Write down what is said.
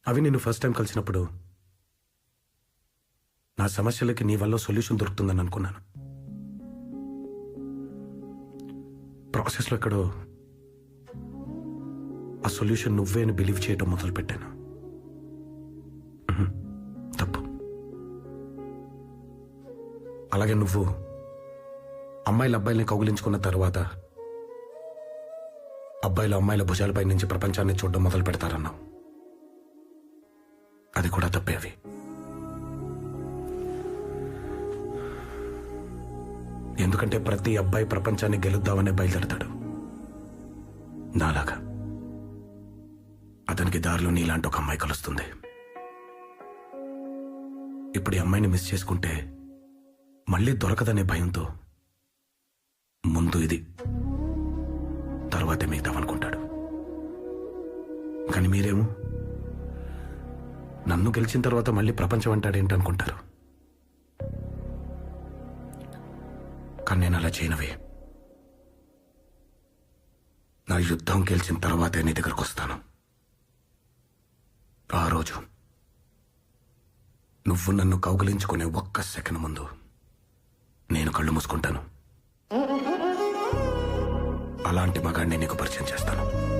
అవి నిన్ను first time కలిసినప్పుడు నా సమస్యలకి నీ వల్ల సొల్యూషన్ దొరుకుతుందని అనుకున్నాను. ప్రాసెస్లో ఎక్కడో ఆ సొల్యూషన్ నువ్వే అని బిలీవ్ చేయడం మొదలుపెట్టాను. తప్పు. అలాగే నువ్వు అమ్మాయిల అబ్బాయిల్ని కౌగిలించుకున్న తర్వాత అబ్బాయిలు అమ్మాయిల భుజాలపై నుంచి ప్రపంచాన్ని చూడడం మొదలు పెడతారన్నావు. అది కూడా తప్పే. అవి ఎందుకంటే ప్రతి అబ్బాయి ప్రపంచాన్ని గెలుద్దామనే బయలుదేరతాడు. నాలాగా అతనికి దారిలో నీలాంటి ఒక అమ్మాయి కలుస్తుంది. ఇప్పుడు ఈ అమ్మాయిని మిస్ చేసుకుంటే మళ్ళీ దొరకదనే భయంతో ముందు ఇది, తర్వాతే మిగతావనుకుంటాడు. కానీ మీరేమో నన్ను గెలిచిన తర్వాత మళ్ళీ ప్రపంచం అంటాడేంటనుకుంటారు. కానీ నేను అలా చేయనవే. నా యుద్ధం గెలిచిన తర్వాతే నీ దగ్గరకు వస్తాను. ఆ రోజు నువ్వు నన్ను కౌగిలించుకునే ఒక్క సెకండ్ ముందు నేను కళ్ళు మూసుకుంటాను. అలాంటి మగాడిని నీకు పరిచయం చేస్తాను.